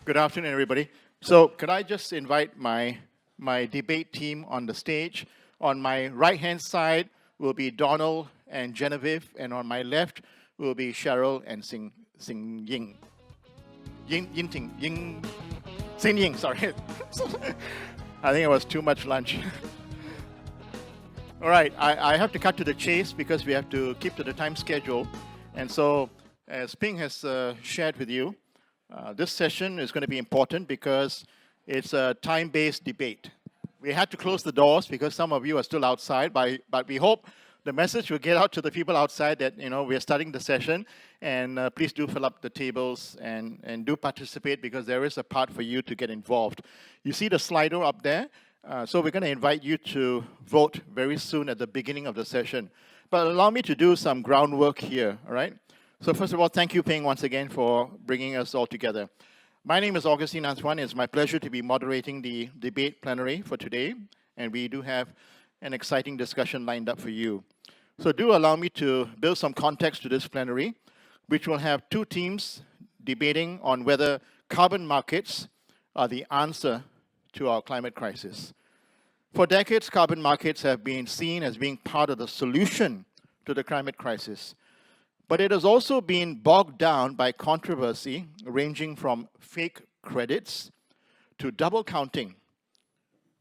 Good afternoon, everybody. So could I just invite my debate team on the stage? On my right-hand side will be Donald and Genevieve, and on my left will be Cheryl and Sing Ying. Sing Ying, sorry. I think it was too much lunch. All right, I have to cut to the chase because we have to keep to the time schedule. And so, as Ping has shared with you, this session is going to be important because it's a time-based debate. We had to close the doors because some of you are still outside, but we hope the message will get out to the people outside that, we are starting the session, and please do fill up the tables and do participate because there is a part for you to get involved. You see the Slido up there? So we're going to invite you to vote very soon at the beginning of the session. But allow me to do some groundwork here, all right? So first of all, thank you, Ping, once again for bringing us all together. My name is Augustine Antoine. It's my pleasure to be moderating the debate plenary for today, and we do have an exciting discussion lined up for you. So do allow me to build some context to this plenary, which will have two teams debating on whether carbon markets are the answer to our climate crisis. For decades, carbon markets have been seen as being part of the solution to the climate crisis. But it has also been bogged down by controversy ranging from fake credits to double counting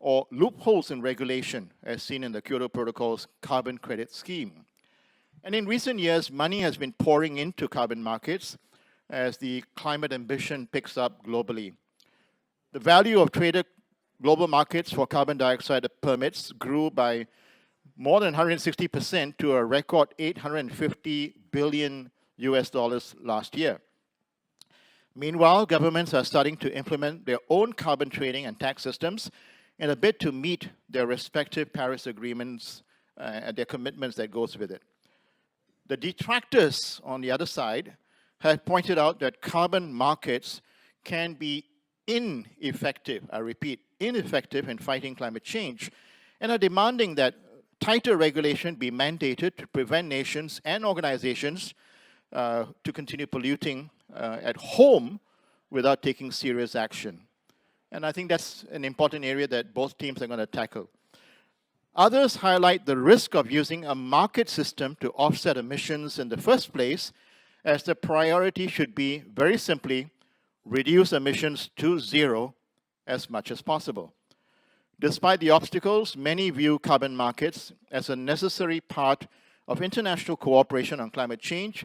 or loopholes in regulation, as seen in the Kyoto Protocol's carbon credit scheme. And in recent years, money has been pouring into carbon markets as the climate ambition picks up globally. The value of traded global markets for carbon dioxide permits grew by more than 160% to a record $850 billion last year. Meanwhile, governments are starting to implement their own carbon trading and tax systems in a bid to meet their respective Paris agreements and their commitments that goes with it. The detractors, on the other side, have pointed out that carbon markets can be ineffective, I repeat, ineffective in fighting climate change, and are demanding that tighter regulation be mandated to prevent nations and organizations to continue polluting at home without taking serious action. And I think that's an important area that both teams are going to tackle. Others highlight the risk of using a market system to offset emissions in the first place, as the priority should be, very simply, reduce emissions to zero as much as possible. Despite the obstacles, many view carbon markets as a necessary part of international cooperation on climate change,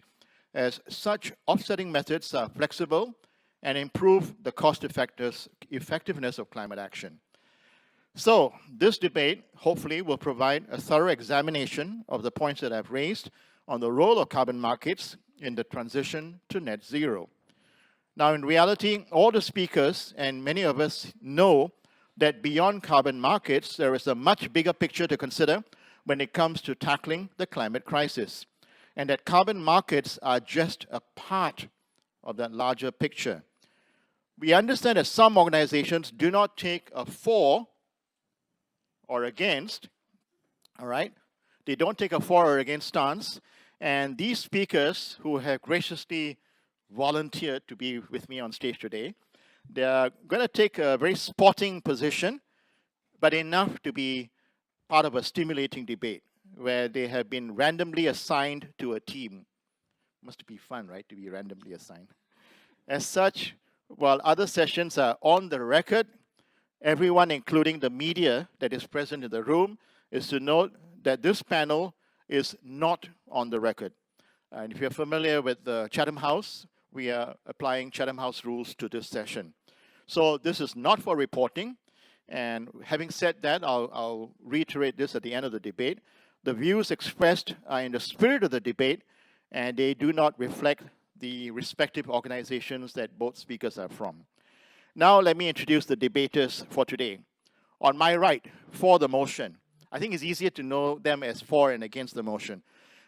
as such offsetting methods are flexible and improve the cost effectiveness of climate action. So this debate hopefully will provide a thorough examination of the points that I've raised on the role of carbon markets in the transition to net zero. Now, in reality, all the speakers and many of us know that beyond carbon markets, there is a much bigger picture to consider when it comes to tackling the climate crisis, and that carbon markets are just a part of that larger picture. We understand that some organizations do not take a for or against, all right? They don't take a for or against stance, and these speakers who have graciously volunteered to be with me on stage today, they're going to take a very sporting position, but enough to be part of a stimulating debate where they have been randomly assigned to a team. Must be fun, right, to be randomly assigned. As such, while other sessions are on the record, everyone, including the media that is present in the room, is to note that this panel is not on the record. And if you're familiar with the Chatham House, we are applying Chatham House rules to this session. So this is not for reporting. And having said that, I'll reiterate this at the end of the debate. The views expressed are in the spirit of the debate, and they do not reflect the respective organizations that both speakers are from. Now let me introduce the debaters for today. On my right, for the motion, I think it's easier to know them as for and against the motion.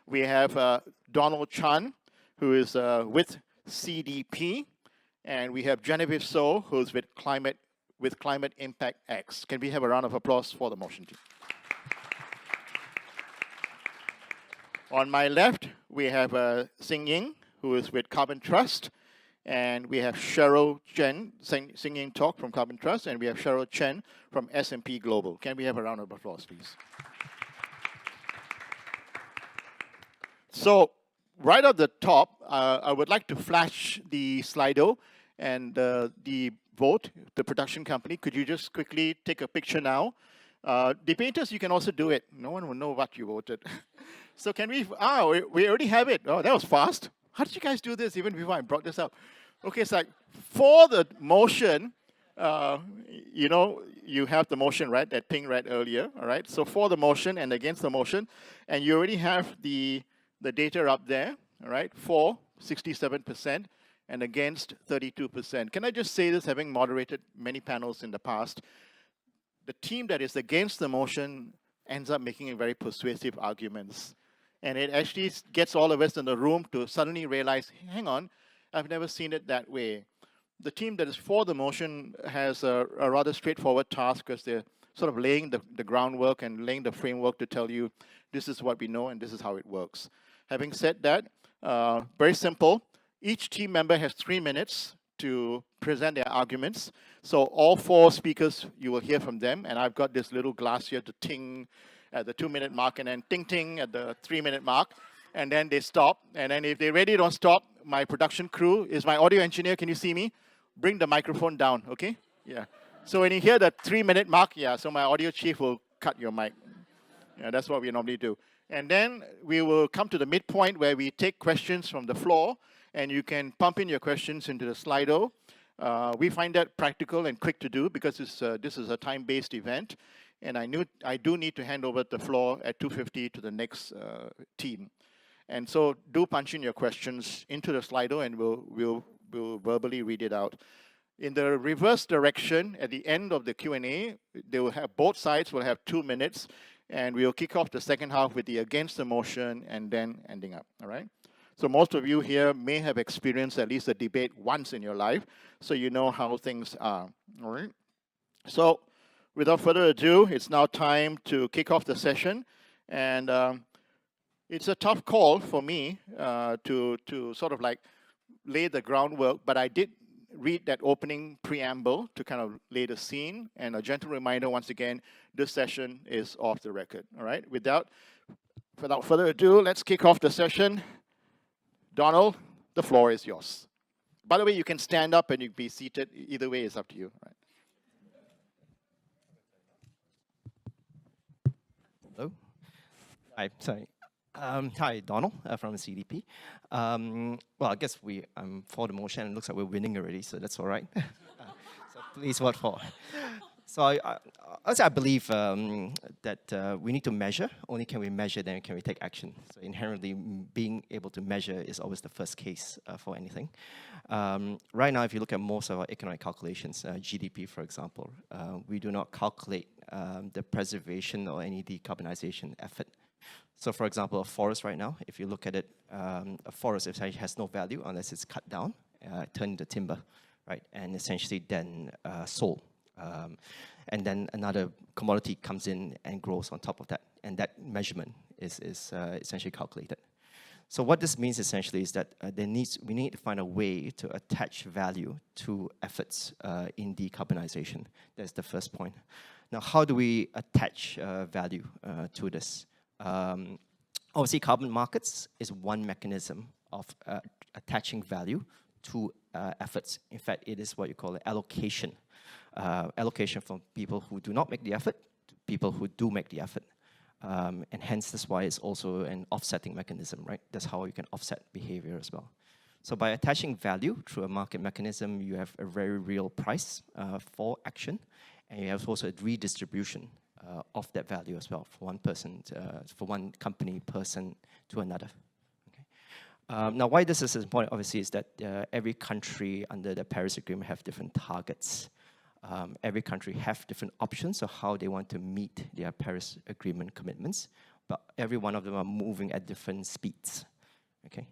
We have Donald Chan, who is with CDP, and we have Genevieve So, who's with Climate Impact X. Can we have a round of applause for the motion team? On my left, we have Sing Ying, who is with Carbon Trust, And we have Cheryl Chen singing talk from Carbon Trust, and we have Cheryl Chen from S&P Global. Can we have a round of applause, please? So right at the top, I would like to flash the Slido and the vote, the production company. Could you just quickly take a picture now? Debaters, you can also do it. No one will know what you voted. So can we, we already have it. Oh, that was fast. How did you guys do this even before I brought this up? Okay, it's like for the motion, you know, you have the motion, right, that Ping read earlier, all right? So for the motion and against the motion, and you already have the data up there, all right? For 67% and against 32%. Can I just say this, having moderated many panels in the past, the team that is against the motion ends up making very persuasive arguments. And it actually gets all of us in the room to suddenly realize, hang on, I've never seen it that way. The team that is for the motion has a rather straightforward task because they're sort of laying the groundwork and laying the framework to tell you this is what we know and this is how it works. Having said that, very simple. Each team member has 3 minutes to present their arguments. So all 4 speakers, you will hear from them. And I've got this little glass here to ting at the 2-minute mark and then ting ting at the 3-minute mark. And then they stop. And then if they really don't stop, my production crew is my audio engineer. Can you see me? Bring the microphone down, okay? Yeah. So when you hear the 3-minute mark, yeah, so my audio chief will cut your mic. Yeah, that's what we normally do. And then we will come to the midpoint where we take questions from the floor, and you can pump in your questions into the Slido. We find that practical and quick to do because this is a time-based event, and I do need to hand over the floor at 2:50 to the next team. And so do punch in your questions into the Slido, and we'll verbally read it out. In the reverse direction, at the end of the Q&A, they will have both sides will have 2 minutes, and we'll kick off the second half with the against the motion and then ending up, all right? So most of you here may have experienced at least a debate once in your life, so you know how things are, all right? So without further ado, it's now time to kick off the session, and it's a tough call for me to sort of like lay the groundwork, but I did read that opening preamble to kind of lay the scene, and a gentle reminder once again, this session is off the record, all right? Without further ado, let's kick off the session. Donald, the floor is yours. By the way, you can stand up and you can be seated. Either way, it's up to you. Right? Hello. Hi, sorry. Hi, Donald from CDP. Well, I guess I'm for the motion. It looks like we're winning already, so that's all right. So please vote for. So I believe that we need to measure. Only can we measure, then can we take action. So inherently, being able to measure is always the first case for anything. Right now, if you look at most of our economic calculations, GDP, for example, we do not calculate the preservation or any decarbonization effort. So for example, a forest right now, if you look at it, a forest essentially has no value unless it's cut down, turned into timber, right? And essentially then sold. And then another commodity comes in and grows on top of that. And that measurement is essentially calculated. So what this means essentially is that we need to find a way to attach value to efforts in decarbonization. That's the first point. Now, how do we attach value to this? Obviously, carbon markets is one mechanism of attaching value to efforts. In fact, it is what you call allocation. Allocation from people who do not make the effort to people who do make the effort. And hence, that's why it's also an offsetting mechanism, right? That's how you can offset behavior as well. So by attaching value through a market mechanism, you have a very real price for action, and you have also a redistribution of that value as well for one person, for one company, person to another. Okay. Now, why this is important, obviously, is that every country under the Paris Agreement have different targets. Every country have different options of how they want to meet their Paris Agreement commitments, but every one of them are moving at different speeds. Okay,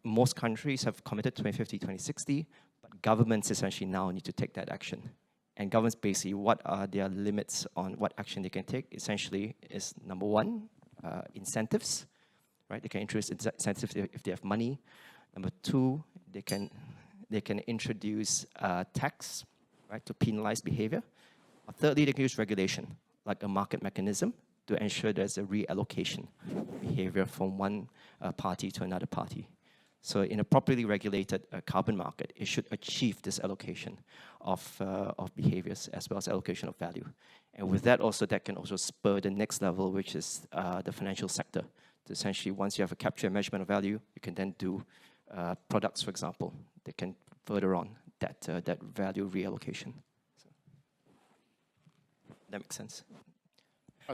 most countries have committed 2050, 2060, but governments essentially now need to take that action. And governments basically, what are their limits on what action they can take? Essentially, is number one, incentives, right? They can introduce incentives if they have money. Number two, they can introduce tax, right, to penalize behavior. Or thirdly, they can use regulation, like a market mechanism, to ensure there's a reallocation behavior from one party to another party. So in a properly regulated carbon market, it should achieve this allocation of behaviors as well as allocation of value. And with that also, that can also spur the next level, which is the financial sector. So essentially, once you have a capture and measurement of value, you can then do products, for example, that can further on that value reallocation. So, that makes sense.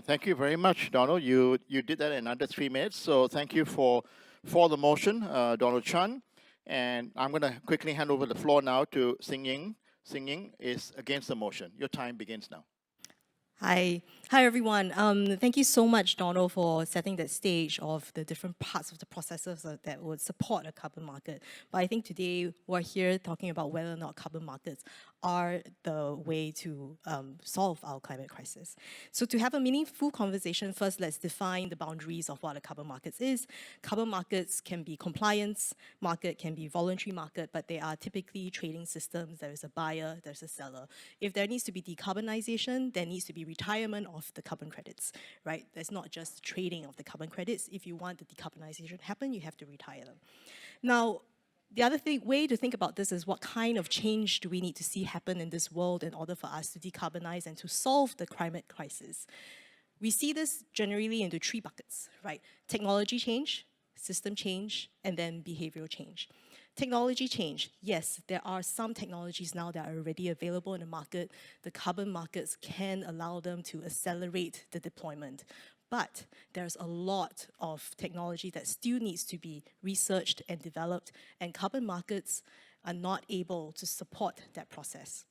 Thank you very much, Donald. You did that in under 3 minutes, so thank you for the motion, Donald Chan. And I'm going to quickly hand over the floor now to Xing Ying. Xing Ying is against the motion. Your time begins now. Hi everyone. Thank you so much, Donald, for setting that stage of the different parts of the processes that would support a carbon market. But I think today we're here talking about whether or not carbon markets are the way to solve our climate crisis. So to have a meaningful conversation, first let's define the boundaries of what a carbon market is. Carbon markets can be compliance market, can be voluntary market, but they are typically trading systems. There is a buyer, there's a seller. If there needs to be decarbonization, there needs to be retirement of the carbon credits, right? There's not just trading of the carbon credits. If you want the decarbonization to happen, you have to retire them. Now, the other way to think about this is what kind of change do we need to see happen in this world in order for us to decarbonize and to solve the climate crisis? We see this generally into 3 buckets, right? Technology change, system change, and then behavioral change. Technology change, yes, there are some technologies now that are already available in the market. The carbon markets can allow them to accelerate the deployment. But there's a lot of technology that still needs to be researched and developed, and carbon markets are not able to support that process.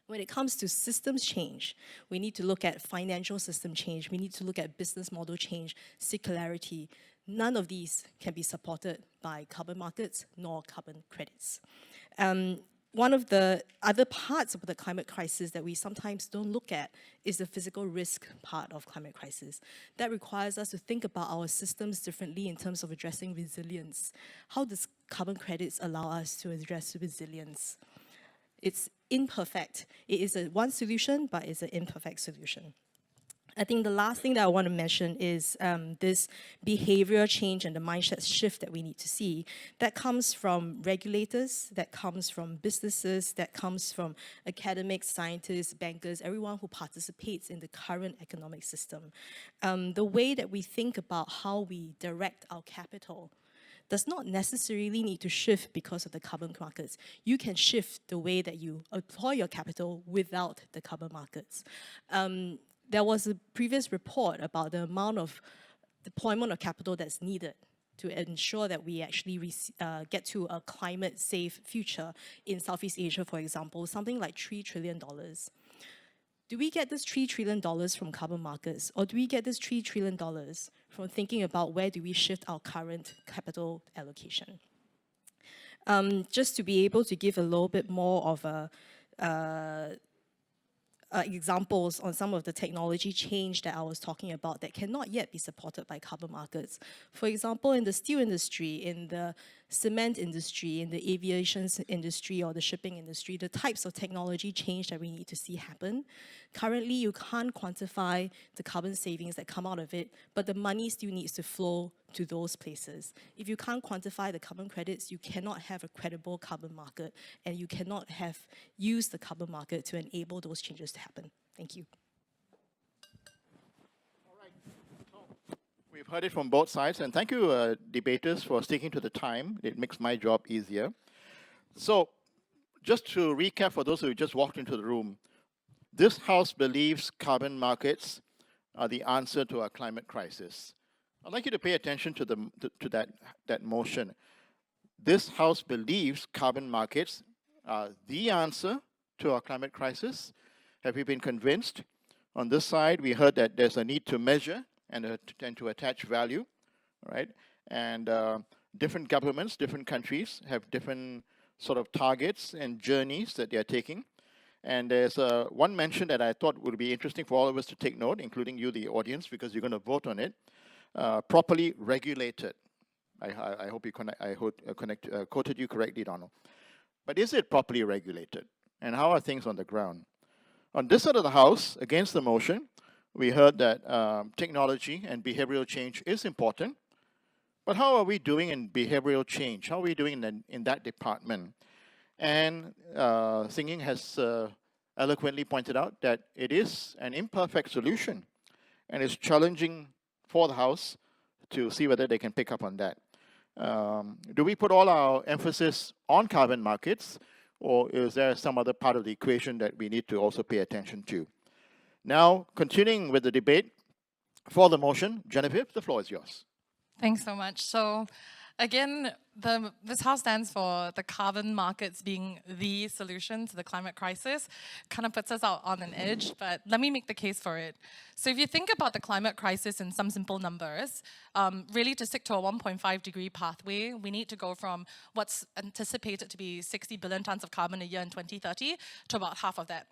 When it comes to systems change, we need to look at financial system change, we need to look at business model change, circularity. None of these can be supported by carbon markets nor carbon credits. One of the other parts of the climate crisis that we sometimes don't look at is the physical risk part of climate crisis. That requires us to think about our systems differently in terms of addressing resilience. How does carbon credits allow us to address resilience? It's imperfect. It is one solution, but it's an imperfect solution. I think the last thing that I want to mention is this behavior change and the mindset shift that we need to see. That comes from regulators, that comes from businesses, that comes from academics, scientists, bankers, everyone who participates in the current economic system. The way that we think about how we direct our capital does not necessarily need to shift because of the carbon markets. You can shift the way that you employ your capital without the carbon markets. There was a previous report about the amount of deployment of capital that's needed to ensure that we actually get to a climate-safe future in Southeast Asia, for example, something like $3 trillion. Do we get this $3 trillion from carbon markets, or do we get this $3 trillion from thinking about where do we shift our current capital allocation? Just to be able to give a little bit more of examples on some of the technology change that I was talking about that cannot yet be supported by carbon markets. For example, in the steel industry, in the cement industry, in the aviation industry or the shipping industry, the types of technology change that we need to see happen. Currently, you can't quantify the carbon savings that come out of it, but the money still needs to flow to those places. If you can't quantify the carbon credits, you cannot have a credible carbon market, and you cannot have used the carbon market to enable those changes to happen. Thank you. All right. So we've heard it from both sides, and thank you, debaters, for sticking to the time. It makes my job easier. So just to recap for those who just walked into the room, this House believes carbon markets are the answer to our climate crisis. I'd like you to pay attention to that motion. This House believes carbon markets are the answer to our climate crisis. Have you been convinced? On this side, we heard that there's a need to measure and to attach value, right? And different governments, different countries have different sort of targets and journeys that they're taking. And there's one mention that I thought would be interesting for all of us to take note, including you, the audience, because you're going to vote on it. Properly regulated. I hope quoted you correctly, Donald. But is it properly regulated? And how are things on the ground? On this side of the House, against the motion, we heard that technology and behavioral change is important. But how are we doing in behavioral change? How are we doing in that department? And Singing has eloquently pointed out that it is an imperfect solution, and it's challenging for the House to see whether they can pick up on that. Do we put all our emphasis on carbon markets, or is there some other part of the equation that we need to also pay attention to? Now, continuing with the debate, for the motion, Genevieve, the floor is yours. Thanks so much. So again, this House stands for the carbon markets being the solution to the climate crisis. Kind of puts us out on an edge, but let me make the case for it. So if you think about the climate crisis in some simple numbers, really to stick to a 1.5 degree pathway, we need to go from what's anticipated to be 60 billion tons of carbon a year in 2030 to about half of that.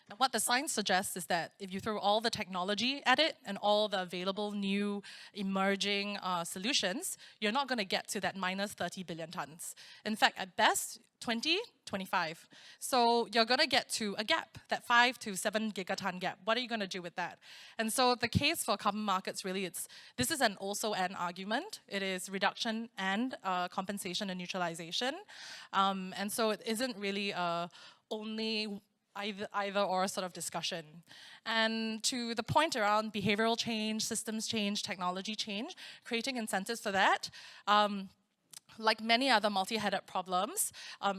And what the science suggests is that if you throw all the technology at it and all the available new emerging solutions, you're not going to get to that minus 30 billion tons. In fact, at best, 20, 25. So you're going to get to a gap, that 5 to 7 gigaton gap. What are you going to do with that? And so the case for carbon markets really, this is an also-and argument. It is reduction and compensation and neutralization. And so it isn't really only either or sort of discussion. And to the point around behavioral change, systems change, technology change, creating incentives for that, like many other multi-headed problems,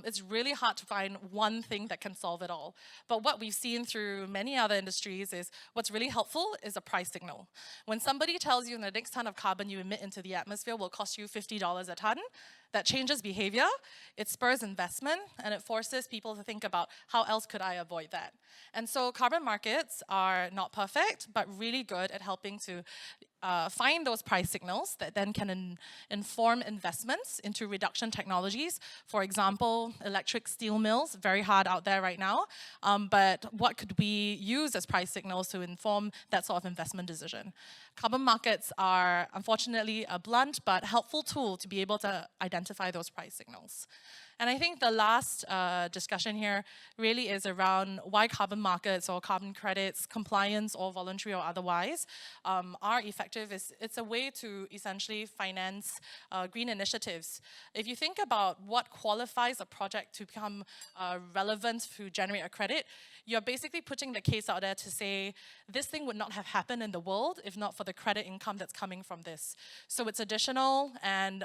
it's really hard to find one thing that can solve it all. But what we've seen through many other industries is what's really helpful is a price signal. When somebody tells you the next ton of carbon you emit into the atmosphere will cost you $50 a ton, that changes behavior, it spurs investment, and it forces people to think about how else could I avoid that. And so carbon markets are not perfect, but really good at helping to find those price signals that then can inform investments into reduction technologies. For example, electric steel mills, very hard out there right now, but what could we use as price signals to inform that sort of investment decision? Carbon markets are unfortunately a blunt but helpful tool to be able to identify those price signals. And I think the last discussion here really is around why carbon markets or carbon credits, compliance or voluntary or otherwise, are effective. It's a way to essentially finance green initiatives. If you think about what qualifies a project to become relevant to generate a credit, you're basically putting the case out there to say, this thing would not have happened in the world if not for the credit income that's coming from this. So it's additional and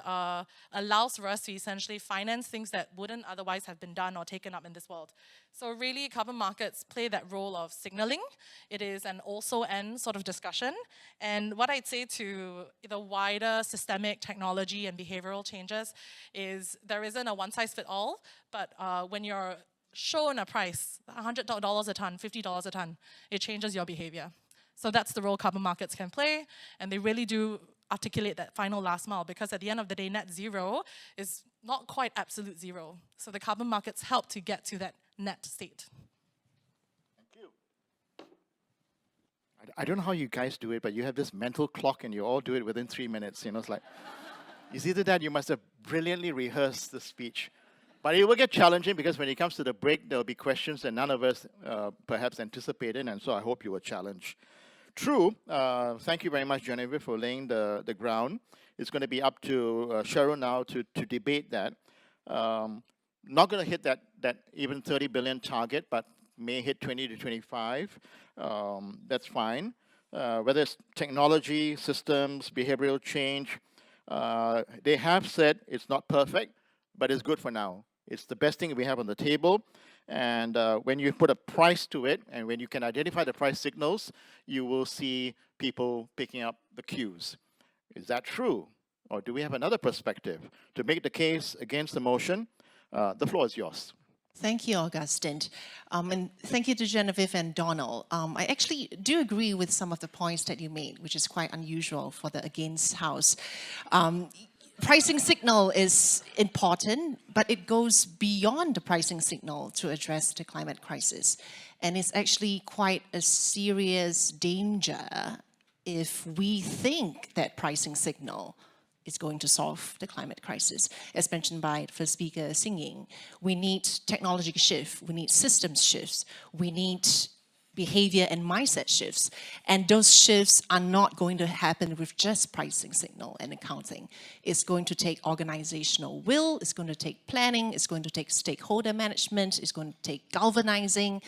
allows for us to essentially finance things that wouldn't otherwise have been done or taken up in this world. So really, carbon markets play that role of signaling. It is an also-and sort of discussion. And what I'd say to the wider systemic technology and behavioral changes is there isn't a one-size-fits-all, but when you're shown a price, $100 a ton, $50 a ton, it changes your behavior. So that's the role carbon markets can play, and they really do articulate that final last mile, because at the end of the day, net zero is not quite absolute zero. So the carbon markets help to get to that net state. Thank you. I don't know how you guys do it, but you have this mental clock and you all do it within 3 minutes. You know, it's like, it's either that you must have brilliantly rehearsed the speech. But it will get challenging because when it comes to the break, there will be questions that none of us perhaps anticipated, and so I hope you will challenge. True. Thank you very much, Genevieve, for laying the ground. It's going to be up to Cheryl now to debate that. Not going to hit that even 30 billion target, but may hit 20 to 25. That's fine. Whether it's technology, systems, behavioral change, they have said it's not perfect, but it's good for now. It's the best thing we have on the table. And when you put a price to it, and when you can identify the price signals, you will see people picking up the cues. Is that true? Or do we have another perspective? To make the case against the motion, the floor is yours. Thank you, Augustine. And thank you to Genevieve and Donald. I actually do agree with some of the points that you made, which is quite unusual for the against house. Pricing signal is important, but it goes beyond the pricing signal to address the climate crisis. And it's actually quite a serious danger if we think that pricing signal is going to solve the climate crisis. As mentioned by the first speaker, Singing, we need technology shift, we need systems shifts, we need behavior and mindset shifts. And those shifts are not going to happen with just pricing signal and accounting. It's going to take organizational will, it's going to take planning, it's going to take stakeholder management, it's going to take galvanizing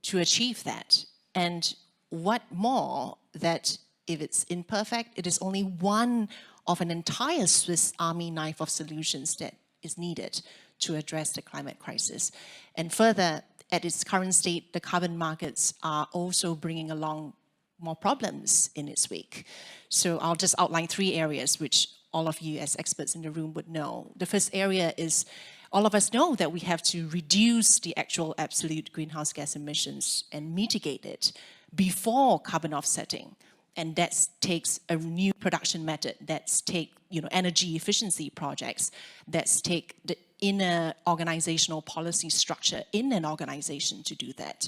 to achieve that. And what more, that if it's imperfect, it is only one of an entire Swiss Army knife of solutions that is needed to address the climate crisis. And further, at its current state, the carbon markets are also bringing along more problems in its wake. So I'll just outline 3 areas which all of you as experts in the room would know. The first area is, all of us know that we have to reduce the actual absolute greenhouse gas emissions and mitigate it before carbon offsetting. And that takes a new production method, that's take energy efficiency projects, that's take the inner organizational policy structure in an organization to do that.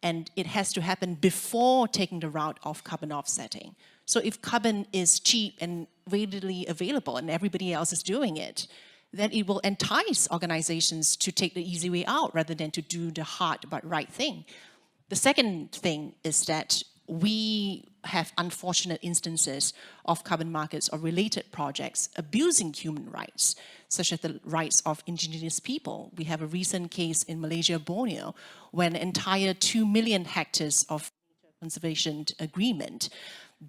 And it has to happen before taking the route of carbon offsetting. So if carbon is cheap and readily available and everybody else is doing it, then it will entice organizations to take the easy way out rather than to do the hard but right thing. The second thing is that we have unfortunate instances of carbon markets or related projects abusing human rights, such as the rights of indigenous people. We have a recent case in Malaysia, Borneo, when an entire 2 million hectares of conservation agreement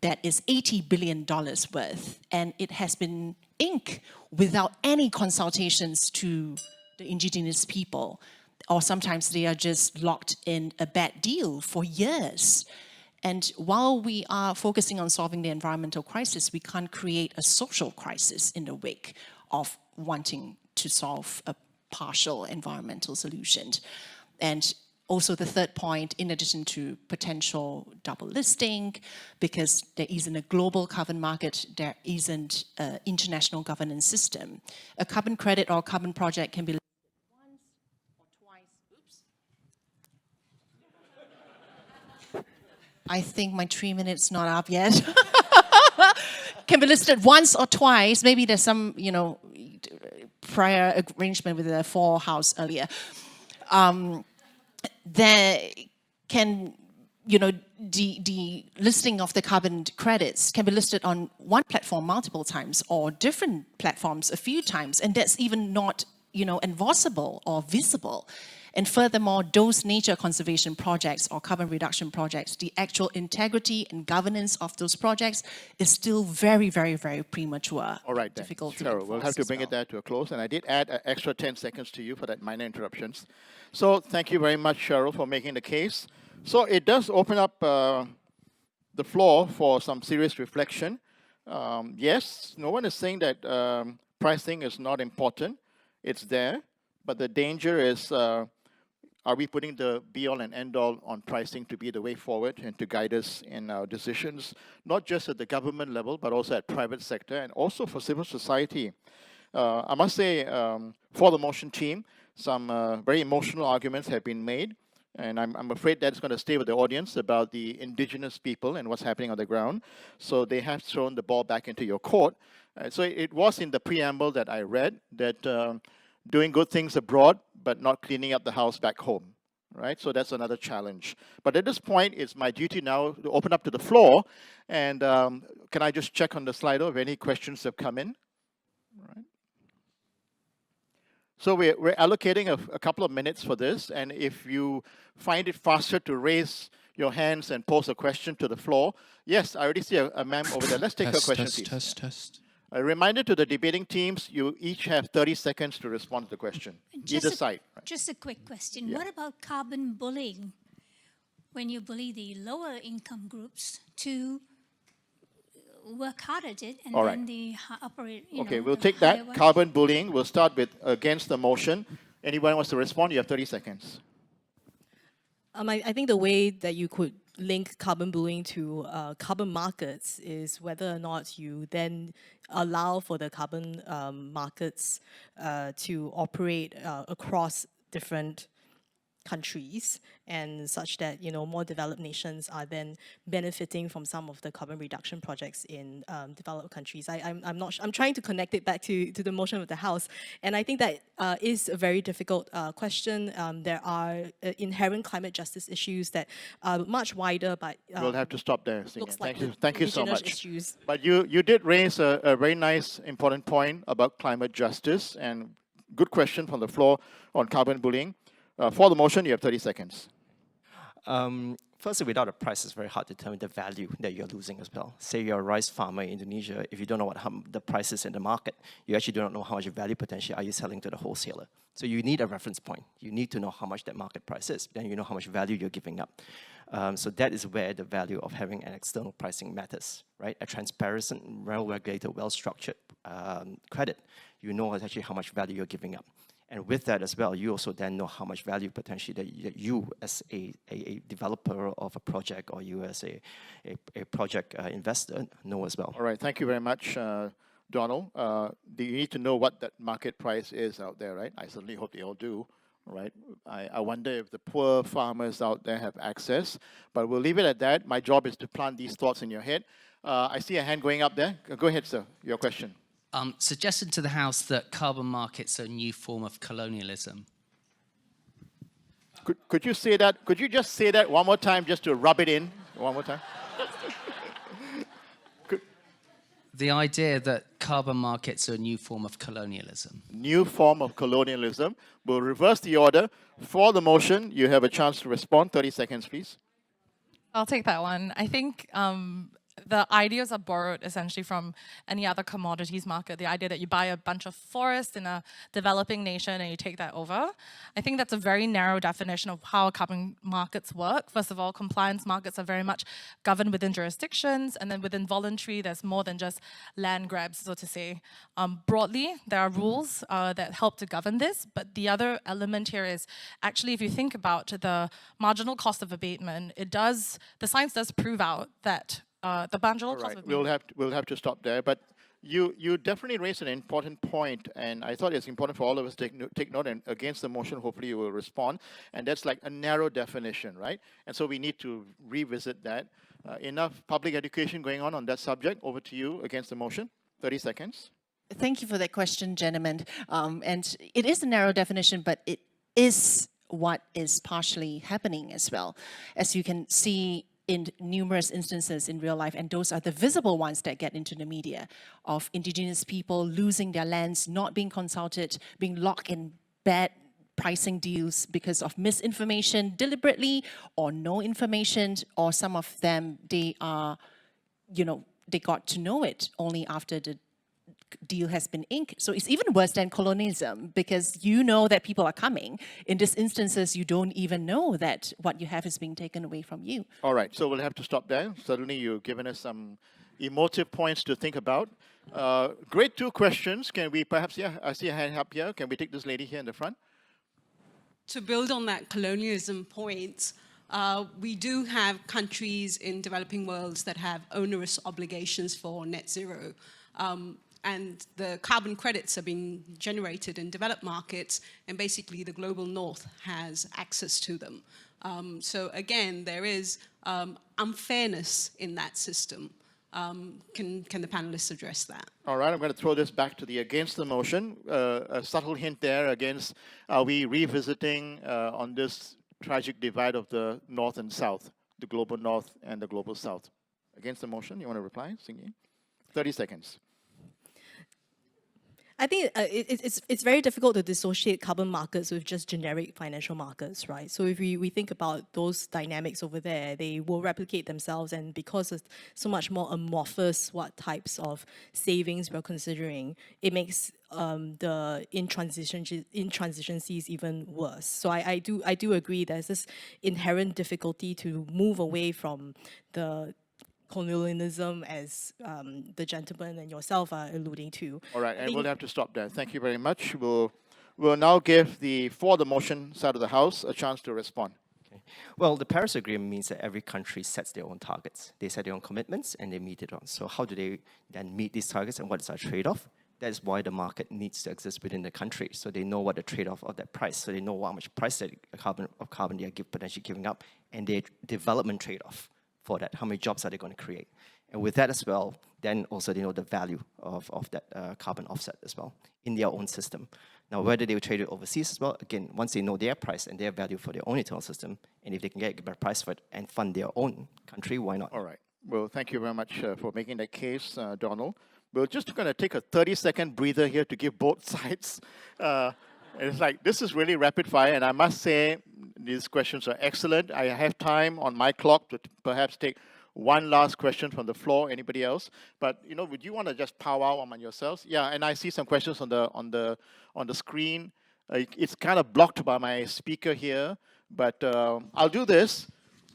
that is $80 billion worth, and it has been inked without any consultations to the indigenous people, or sometimes they are just locked in a bad deal for years. And while we are focusing on solving the environmental crisis, we can't create a social crisis in the wake of wanting to solve a partial environmental solution. And also the third point, in addition to potential double listing, because there isn't a global carbon market, there isn't an international governance system. A carbon credit or carbon project can be listed once or twice. Oops. I think my 3 minutes not up yet. Can be listed once or twice. Maybe there's some, prior arrangement with the 4 house earlier. There can, the listing of the carbon credits can be listed on one platform multiple times or different platforms a few times, and that's even not, enforceable or visible. And furthermore, those nature conservation projects or carbon reduction projects, the actual integrity and governance of those projects is still very, very, very premature. All right, then. Difficult to Sure, we'll have to bring it there to a close. And I did add an extra 10 seconds to you for that minor interruptions. So thank you very much, Cheryl, for making the case. So it does open up the floor for some serious reflection. Yes, no one is saying that pricing is not important. It's there. But the danger is, are we putting the be-all and end-all on pricing to be the way forward and to guide us in our decisions, not just at the government level, but also at private sector and also for civil society? I must say, for the motion team, some very emotional arguments have been made, and I'm afraid that's going to stay with the audience about the indigenous people and what's happening on the ground. So they have thrown the ball back into your court. So it was in the preamble that I read that doing good things abroad, but not cleaning up the house back home, right? So that's another challenge. But at this point, it's my duty now to open up to the floor. And can I just check on the Slido if any questions have come in? All right. So we're allocating a couple of minutes for this. And if you find it faster to raise your hands and pose a question to the floor. Yes, I already see a ma'am over there. Let's take her question, please. Test. A reminder to the debating teams, you each have 30 seconds to respond to the question, either side. Right? Just a quick question. Yeah. What about carbon bullying? When you bully the lower income groups to work hard at it, and All then right. the upper, Okay, we'll the take higher that. one? Carbon bullying. We'll start with against the motion. Anyone wants to respond? You have 30 seconds. I think the way that you could link carbon bullying to carbon markets is whether or not you then allow for the carbon markets to operate across different countries, and such that more developed nations are then benefiting from some of the carbon reduction projects in developed countries. I'm trying to connect it back to the motion of the House, and I think that is a very difficult question. There are inherent climate justice issues that are much wider, but We'll have to stop there. Singh. looks like Thank you so indigenous much. issues. But you did raise a very nice, important point about climate justice, and good question from the floor on carbon bullying. For the motion, you have 30 seconds. Firstly, without a price, it's very hard to determine the value that you're losing as well. Say you're a rice farmer in Indonesia, if you don't know what the price is in the market, you actually do not know how much value potentially are you selling to the wholesaler. So you need a reference point. You need to know how much that market price is. Then you know how much value you're giving up. So that is where the value of having an external pricing matters, right? A transparent, well-regulated, well-structured credit. You know actually how much value you're giving up. And with that as well, you also then know how much value potentially that you as a developer of a project, or you as a project investor know as well. All right, thank you very much, Donald. Do you need to know what that market price is out there, right? I certainly hope they all do, right? I wonder if the poor farmers out there have access, but we'll leave it at that. My job is to plant these thoughts in your head. I see a hand going up there. Go ahead, sir, your question. Suggested to the House that carbon markets are a new form of colonialism. Could you say that? Could you just say that one more time, just to rub it in? One more time. The idea that carbon markets are a new form of colonialism. New form of colonialism. We'll reverse the order. For the motion, you have a chance to respond. 30 seconds, please. I'll take that one. I think the ideas are borrowed essentially from any other commodities market. The idea that you buy a bunch of forest in a developing nation and you take that over. I think that's a very narrow definition of how carbon markets work. First of all, compliance markets are very much governed within jurisdictions, and then within voluntary, there's more than just land grabs, so to say. Broadly, there are rules that help to govern this, but the other element here is actually, if you think about the marginal cost of abatement, the science does prove out that the marginal cost of abatement. We'll have to stop there, but you definitely raised an important point, and I thought it's important for all of us to take note, and against the motion, hopefully you will respond, and that's like a narrow definition, right? And so we need to revisit that. Enough public education going on that subject. Over to you against the motion. 30 seconds. Thank you for that question, gentlemen. And it is a narrow definition, but it is what is partially happening as well. As you can see in numerous instances in real life, and those are the visible ones that get into the media, of indigenous people losing their lands, not being consulted, being locked in bad pricing deals because of misinformation deliberately, or no information, or some of them, they are, they got to know it only after the deal has been inked. So it's even worse than colonialism, because you know that people are coming. In these instances, you don't even know that what you have is being taken away from you. All right, so we'll have to stop there. Certainly you've given us some emotive points to think about. Great two questions. Can we perhaps, I see a hand up here. Can we take this lady here in the front? To build on that colonialism point, we do have countries in developing worlds that have onerous obligations for net zero. And the carbon credits are being generated in developed markets, and basically the global north has access to them. So again, there is unfairness in that system. Can the panelists address that? All right, I'm going to throw this back to the against the motion. A subtle hint there against, are we revisiting on this tragic divide of the north and south, the global north and the global south? Against the motion, you want to reply, Singh? 30 seconds. I think it's very difficult to dissociate carbon markets with just generic financial markets, right? So if we think about those dynamics over there, they will replicate themselves, and because it's so much more amorphous what types of savings we're considering, it makes the intransigencies even worse. So I do agree there's this inherent difficulty to move away from the colonialism, as the gentleman and yourself are alluding to. All right, and we'll have to stop there. Thank you very much. We'll now give for the motion side of the House a chance to respond. Okay. Well, the Paris Agreement means that every country sets their own targets. They set their own commitments and they meet it on. So how do they then meet these targets, and what is our trade-off? That's why the market needs to exist within the country, so they know what the trade-off of that price, so they know how much price that carbon they are potentially giving up, and their development trade-off for that, how many jobs are they going to create. And with that as well, then also they know the value of that carbon offset as well in their own system. Now, whether they will trade it overseas as well, again, once they know their price and their value for their own internal system, and if they can get a better price for it and fund their own country, why not? All right. Well, thank you very much for making that case, Donald. We're just going to take a 30-second breather here to give both sides. It's like, this is really rapid fire, and I must say, these questions are excellent. I have time on my clock to perhaps take one last question from the floor. Anybody else? But would you want to just power out on yourselves? Yeah, and I see some questions on the screen. It's kind of blocked by my speaker here, but I'll do this.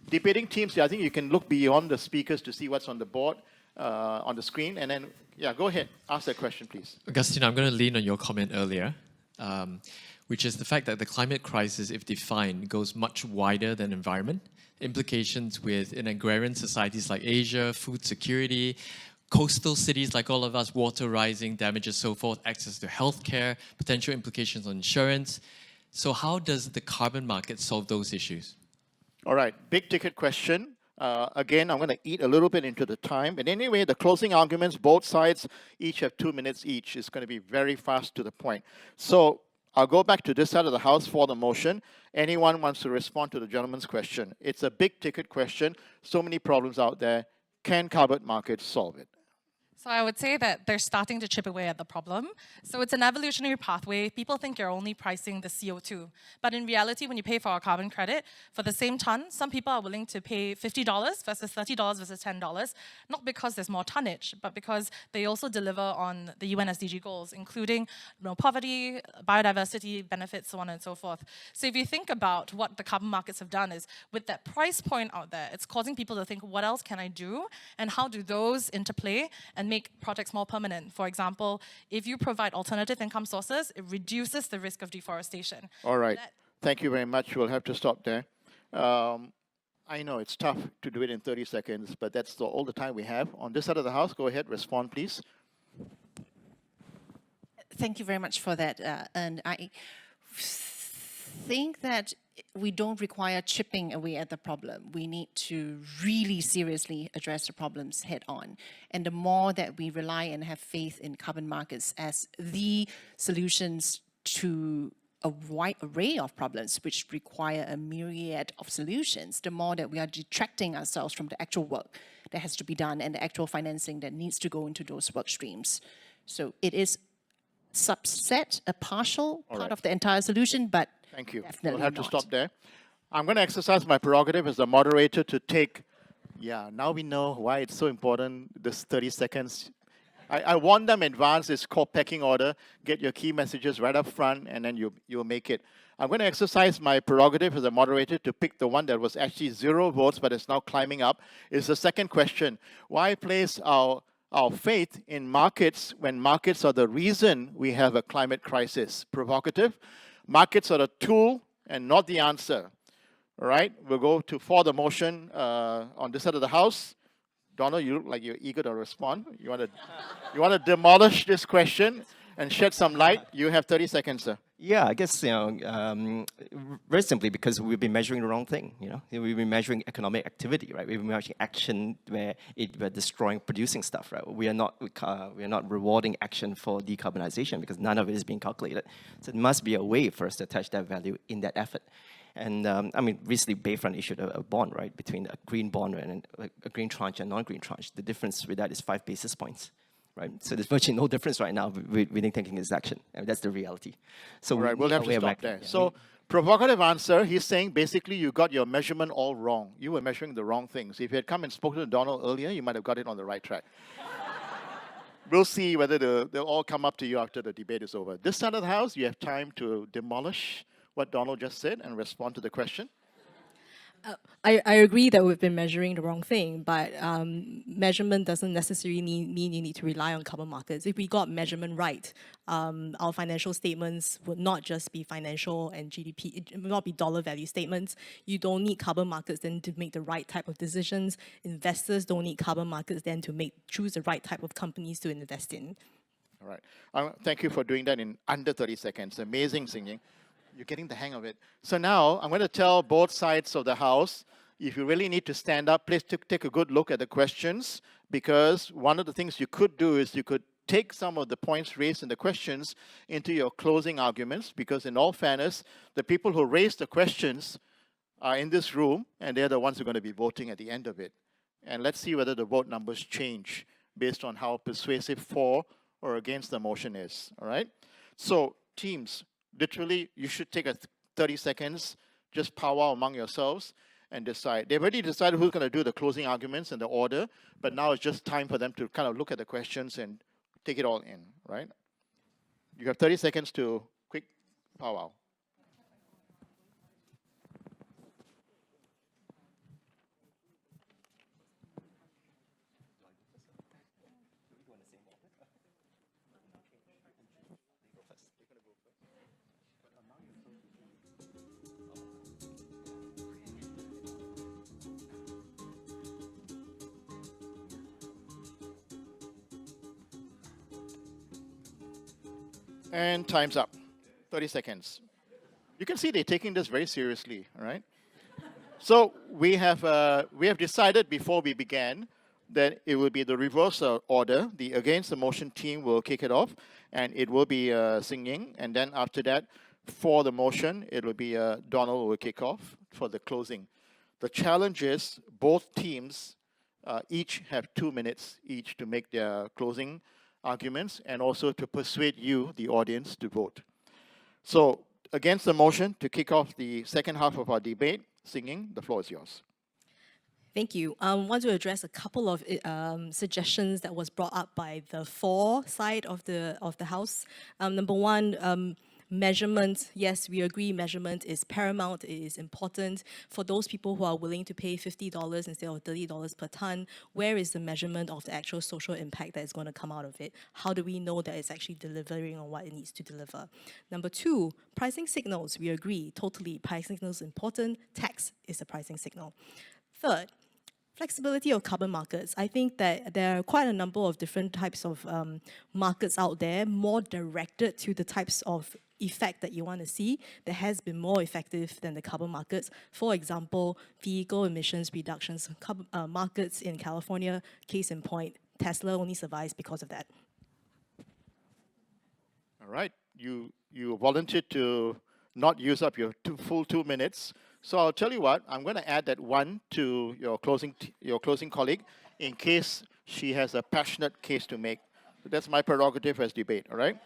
Debating teams, I think you can look beyond the speakers to see what's on the board, on the screen, and then, yeah, go ahead. Ask that question, please. Augustine, I'm going to lean on your comment earlier, which is the fact that the climate crisis, if defined, goes much wider than environment. Implications in agrarian societies like Asia, food security, coastal cities like all of us, water rising, damages, so forth, access to healthcare, potential implications on insurance. So how does the carbon market solve those issues? All right, big ticket question. Again, I'm going to eat a little bit into the time. But anyway, the closing arguments, both sides each have 2 minutes each. It's going to be very fast to the point. So I'll go back to this side of the house for the motion. Anyone wants to respond to the gentleman's question? It's a big ticket question. So many problems out there. Can carbon markets solve it? So I would say that they're starting to chip away at the problem. So it's an evolutionary pathway. People think you're only pricing the CO2. But in reality, when you pay for a carbon credit, for the same ton, some people are willing to pay $50 versus $30 versus $10, not because there's more tonnage, but because they also deliver on the UN SDG goals, including poverty, biodiversity benefits, so on and so forth. So if you think about what the carbon markets have done is, with that price point out there, it's causing people to think, what else can I do? And how do those interplay and make projects more permanent? For example, if you provide alternative income sources, it reduces the risk of deforestation. All right. Thank you very much. We'll have to stop there. I know it's tough to do it in 30 seconds, but that's all the time we have. On this side of the house, go ahead, respond, please. Thank you very much for that. And I think that we don't require chipping away at the problem. We need to really seriously address the problems head on. And the more that we rely and have faith in carbon markets as the solutions to a wide array of problems which require a myriad of solutions, the more that we are detracting ourselves from the actual work that has to be done and the actual financing that needs to go into those work streams. So it is subset, a partial part of the entire solution, but thank you. Definitely We'll have not. to stop there. I'm going to exercise my prerogative as the moderator to take, now we know why it's so important, this 30 seconds. I warned them in advance, it's called pecking order. Get your key messages right up front, and then you'll make it. I'm going to exercise my prerogative as a moderator to pick the one that was actually 0 votes, but it's now climbing up. It's the second question. Why place our faith in markets when markets are the reason we have a climate crisis? Provocative. Markets are the tool and not the answer. All right, we'll go for the motion on this side of the house. Donald, you look like you're eager to respond. You want to demolish this question and shed some light? You have 30 seconds, sir. Yeah, I guess, very simply because we've been measuring the wrong thing, We've been measuring economic activity, right? We've been measuring action where we're destroying, producing stuff, right? We are not rewarding action for decarbonization because none of it is being calculated. So there must be a way for us to attach that value in that effort. And recently Bayfront issued a bond, right, between a green bond and a green tranche and non-green tranche. The difference with that is 5 basis points. Right, so there's virtually no difference right now within taking this action. That's the reality. So all right, we'll have to stop there. So, provocative answer, he's saying basically you got your measurement all wrong. You were measuring the wrong things. If you had come and spoken to Donald earlier, you might have got it on the right track. We'll see whether they'll all come up to you after the debate is over. This side of the house, you have time to demolish what Donald just said and respond to the question. I agree that we've been measuring the wrong thing, but measurement doesn't necessarily mean you need to rely on carbon markets. If we got measurement right, our financial statements would not just be financial and GDP, it would not be dollar value statements. You don't need carbon markets then to make the right type of decisions. Investors don't need carbon markets then to choose the right type of companies to invest in. All right. Thank you for doing that in under 30 seconds. Amazing singing. You're getting the hang of it. So now I'm going to tell both sides of the house, if you really need to stand up, please take a good look at the questions, because one of the things you could do is you could take some of the points raised in the questions into your closing arguments, because in all fairness, the people who raised the questions are in this room, and they're the ones who are going to be voting at the end of it. And let's see whether the vote numbers change based on how persuasive for or against the motion is, all right? So teams, literally, you should take 30 seconds, just powwow among yourselves and decide. They've already decided who's going to do the closing arguments and the order, but now it's just time for them to kind of look at the questions and take it all in, right? You have 30 seconds to quick powwow. And time's up. 30 seconds. You can see they're taking this very seriously, all right? So we have decided before we began that it will be the reverse order. The against the motion team will kick it off, and it will be singing. And then after that, for the motion, it will be Donald who will kick off for the closing. The challenge is both teams each have 2 minutes each to make their closing arguments and also to persuade you, the audience, to vote. So against the motion to kick off the second half of our debate, singing, the floor is yours. Thank you. I want to address a couple of suggestions that was brought up by the for side of the House. Number one, measurement. Yes, we agree measurement is paramount, it is important. For those people who are willing to pay $50 instead of $30 per ton, where is the measurement of the actual social impact that is going to come out of it? How do we know that it's actually delivering on what it needs to deliver? Number two, pricing signals. We agree, totally. Pricing signals is important. Tax is a pricing signal. Third, flexibility of carbon markets. I think that there are quite a number of different types of markets out there, more directed to the types of effect that you want to see, that has been more effective than the carbon markets. For example, vehicle emissions reductions markets in California, case in point, Tesla only survives because of that. All right, you volunteered to not use up your full 2 minutes. So I'll tell you what, I'm going to add that one to your closing colleague in case she has a passionate case to make. That's my prerogative as debate, all right?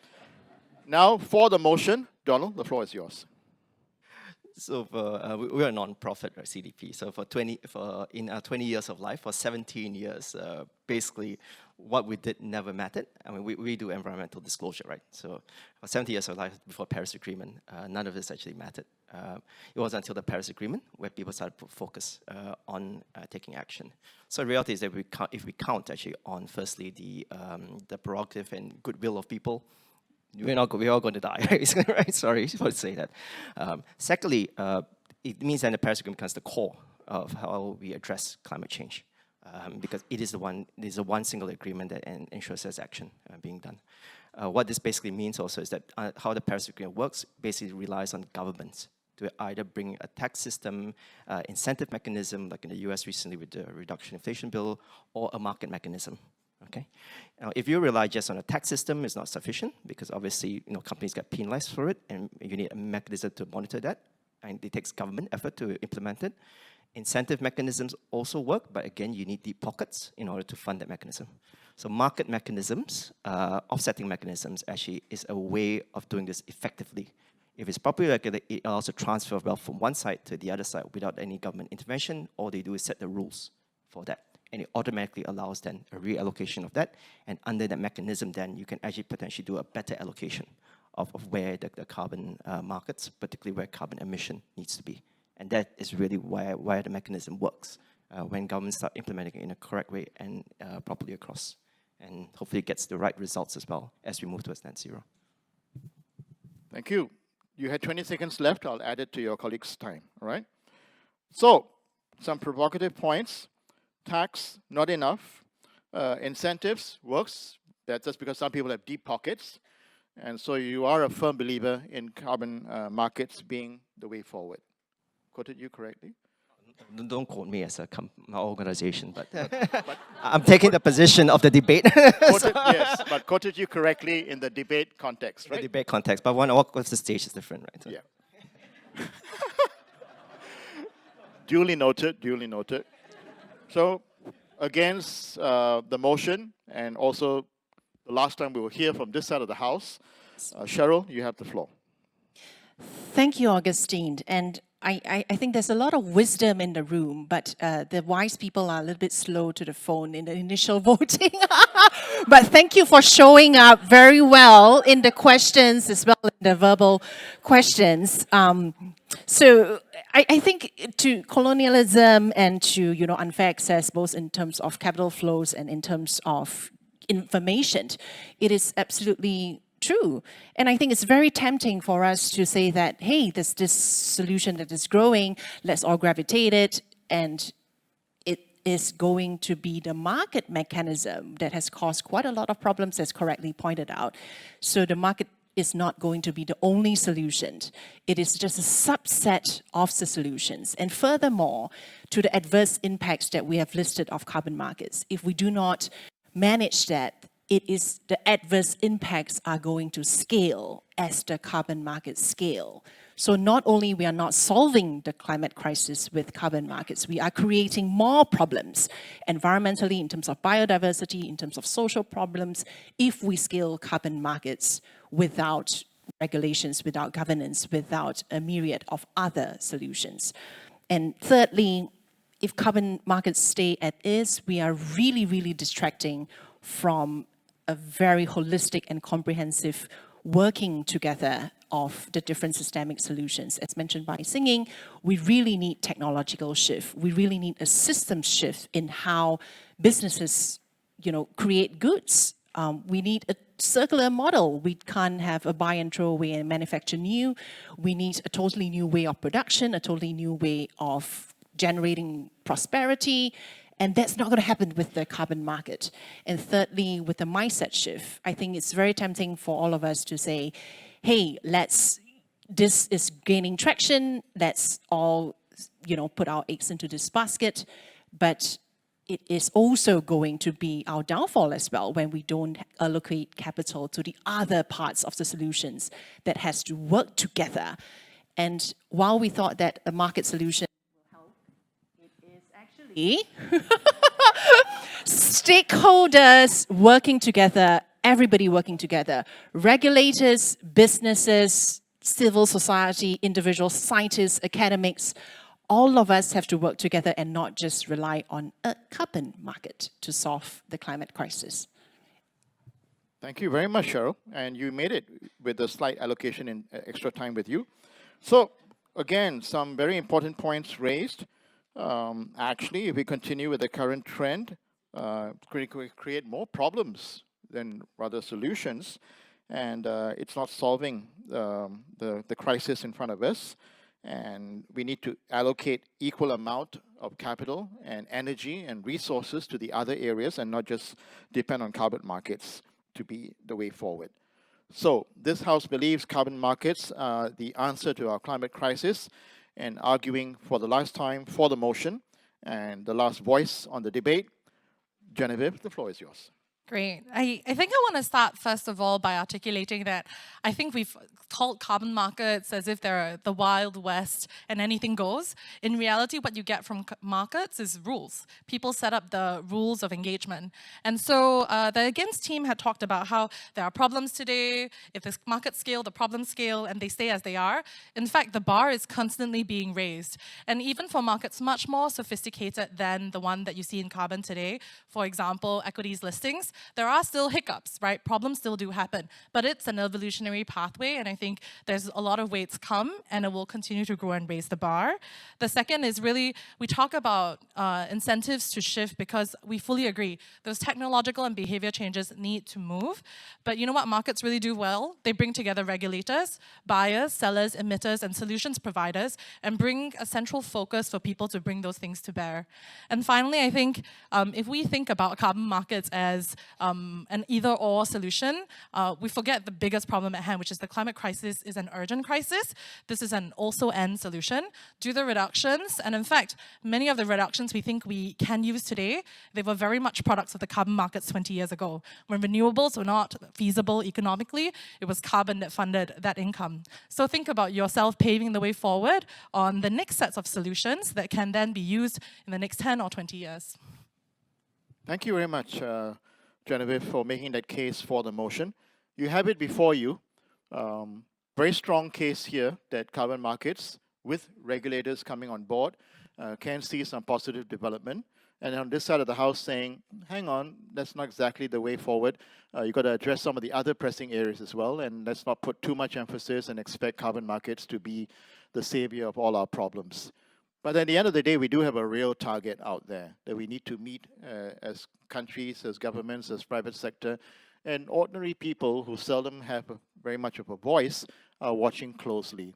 Now, for the motion, Donald, the floor is yours. So we're a non-profit, right, CDP. So in our 20 years of life, for 17 years, basically what we did never mattered. I mean, we do environmental disclosure, right? So for 70 years of life before Paris Agreement, none of this actually mattered. It wasn't until the Paris Agreement where people started to put focus on taking action. So the reality is that if we count actually on firstly the prerogative and goodwill of people, we're all going to die, right? Sorry to say that. Secondly, it means that the Paris Agreement becomes the core of how we address climate change, because it is the one single agreement that ensures there's action being done. What this basically means also is that how the Paris Agreement works basically relies on governments to either bring a tax system, incentive mechanism, like in the US recently with the reduction inflation bill, or a market mechanism. Okay. Now, if you rely just on a tax system, it's not sufficient because obviously, companies get penalized for it, and you need a mechanism to monitor that, and it takes government effort to implement it. Incentive mechanisms also work, but again, you need deep pockets in order to fund that mechanism. So market mechanisms, offsetting mechanisms, actually is a way of doing this effectively. If it's properly regulated, it allows a transfer of wealth from one side to the other side without any government intervention. All they do is set the rules for that. And it automatically allows then a reallocation of that. And under that mechanism, then you can actually potentially do a better allocation of where the carbon markets, particularly where carbon emission needs to be. And that is really why the mechanism works, when governments start implementing it in a correct way and properly across. And hopefully it gets the right results as well as we move towards net zero. Thank you. You had 20 seconds left. I'll add it to your colleague's time, all right? So, some provocative points. Tax, not enough. Incentives, works That's just because some people have deep pockets. And so you are a firm believer in carbon markets being the way forward. Quoted you correctly? Don't quote me as my organization, but I'm taking the position of the debate. Quoted, yes, but quoted you correctly in the debate context, right? The debate context, but one of the stage is different, right? So. Yeah. Duly noted, duly noted. So, against the motion, and also the last time we will hear from this side of the House, Cheryl, you have the floor. Thank you, Augustine. And I think there's a lot of wisdom in the room, but the wise people are a little bit slow to the phone in the initial voting. But thank you for showing up very well in the questions as well as the verbal questions. So I think to colonialism and to unfair access, both in terms of capital flows and in terms of information, it is absolutely true. And I think it's very tempting for us to say that, hey, there's this solution that is growing, let's all gravitate it, and it is going to be the market mechanism that has caused quite a lot of problems, as correctly pointed out. So the market is not going to be the only solution. It is just a subset of the solutions. And furthermore, to the adverse impacts that we have listed of carbon markets, if we do not manage that, it is the adverse impacts are going to scale as the carbon markets scale. So not only we are not solving the climate crisis with carbon markets, we are creating more problems environmentally, in terms of biodiversity, in terms of social problems, if we scale carbon markets without regulations, without governance, without a myriad of other solutions. And thirdly, if carbon markets stay as is, we are really, really distracting from a very holistic and comprehensive working together of the different systemic solutions. As mentioned by Singing, we really need technological shift. We really need a system shift in how businesses, create goods. We need a circular model. We can't have a buy and throw away and manufacture new. We need a totally new way of production, a totally new way of generating prosperity. And that's not going to happen with the carbon market. And thirdly, with the mindset shift, I think it's very tempting for all of us to say, hey, this is gaining traction, let's all, put our eggs into this basket. But it is also going to be our downfall as well when we don't allocate capital to the other parts of the solutions that has to work together. And while we thought that a market solution stakeholders working together, everybody working together, regulators, businesses, civil society, individuals, scientists, academics, all of us have to work together and not just rely on a carbon market to solve the climate crisis. Thank you very much, Cheryl. And you made it with the slight allocation in extra time with you. So, again, some very important points raised. Actually, if we continue with the current trend, create more problems than rather solutions, and it's not solving the crisis in front of us. And we need to allocate equal amount of capital and energy and resources to the other areas and not just depend on carbon markets to be the way forward. So this House believes carbon markets are the answer to our climate crisis, and arguing for the last time for the motion and the last voice on the debate. Genevieve, the floor is yours. Great. I think I want to start first of all by articulating that I think we've called carbon markets as if they're the Wild West and anything goes. In reality, what you get from markets is rules. People set up the rules of engagement. And so the Against team had talked about how there are problems today. If the markets scale, the problems scale, and they stay as they are. In fact, the bar is constantly being raised. And even for markets much more sophisticated than the one that you see in carbon today, for example, equities listings, there are still hiccups, right? Problems still do happen, but it's an evolutionary pathway, and I think there's a lot of ways to come, and it will continue to grow and raise the bar. The second is really, we talk about incentives to shift because we fully agree those technological and behavior changes need to move, but you know what markets really do well? They bring together regulators, buyers, sellers, emitters, and solutions providers, and bring a central focus for people to bring those things to bear. And finally, I think if we think about carbon markets as an either-or solution, we forget the biggest problem at hand, which is the climate crisis is an urgent crisis. This is an also-and solution. Do the reductions, and in fact, many of the reductions we think we can use today, they were very much products of the carbon markets 20 years ago. When renewables were not feasible economically, it was carbon that funded that income. So think about yourself paving the way forward on the next sets of solutions that can then be used in the next 10 or 20 years. Thank you very much, Genevieve, for making that case for the motion. You have it before you. Very strong case here that carbon markets, with regulators coming on board, can see some positive development. And on this side of the house saying, hang on, that's not exactly the way forward. You've got to address some of the other pressing areas as well, and let's not put too much emphasis and expect carbon markets to be the savior of all our problems. But at the end of the day, we do have a real target out there that we need to meet as countries, as governments, as private sector, and ordinary people who seldom have very much of a voice are watching closely.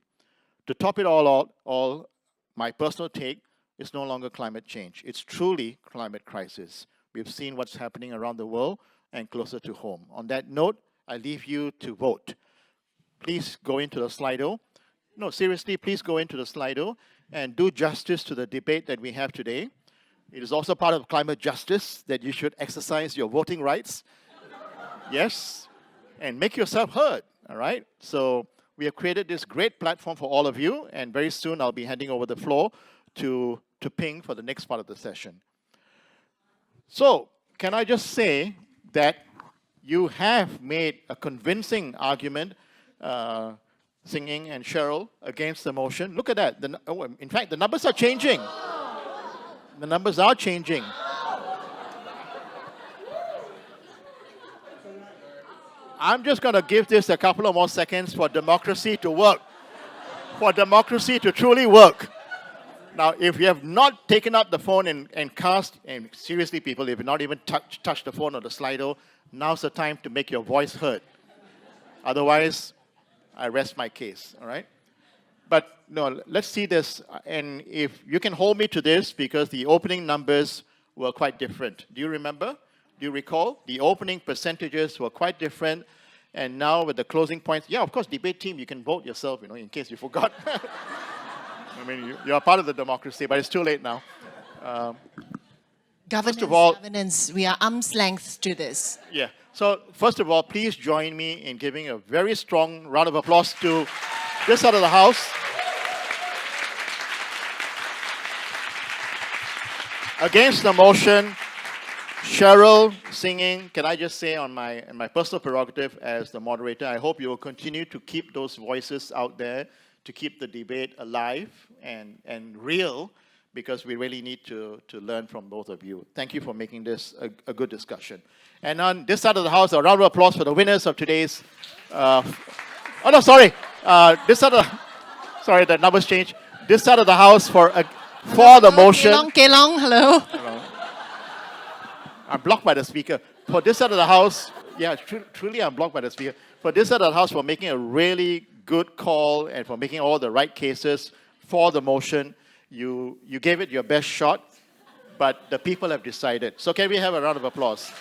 To top it all, my personal take, it's no longer climate change. It's truly climate crisis. We've seen what's happening around the world and closer to home. On that note, I leave you to vote. Please go into the Slido. No, seriously, please go into the Slido and do justice to the debate that we have today. It is also part of climate justice that you should exercise your voting rights. Yes, and make yourself heard, all right? So we have created this great platform for all of you, and very soon I'll be handing over the floor to Ping for the next part of the session. So, can I just say that you have made a convincing argument, Singing and Cheryl, against the motion. Look at that. In fact, the numbers are changing. The numbers are changing. I'm just going to give this a couple of more seconds for democracy to work, for democracy to truly work. Now, if you have not taken up the phone and cast, and seriously, people, if you've not even touched the phone or the Slido, now's the time to make your voice heard. Otherwise, I rest my case, all right? But no, let's see this, and if you can hold me to this, because the opening numbers were quite different. Do you remember? Do you recall? The opening percentages were quite different, and now with the closing points, yeah, of course, debate team, you can vote yourself, in case you forgot. I mean, you're part of the democracy, but it's too late now. Governance, we are arm's length to this. Yeah. So, first of all, please join me in giving a very strong round of applause to this side of the House. Against the motion, Cheryl Singing. Can I just say on my personal prerogative as the moderator, I hope you will continue to keep those voices out there, to keep the debate alive and real, because we really need to learn from both of you. Thank you for making this a good discussion. And on this side of the House, a round of applause for the winners of today's... this side of sorry, the numbers changed. This side of the House for the motion... Kelong, hello. I'm blocked by the speaker. For this side of the House, yeah, truly I'm blocked by the speaker. For this side of the House, for making a really good call and for making all the right cases for the motion. You gave it your best shot, but the people have decided. So can we have a round of applause?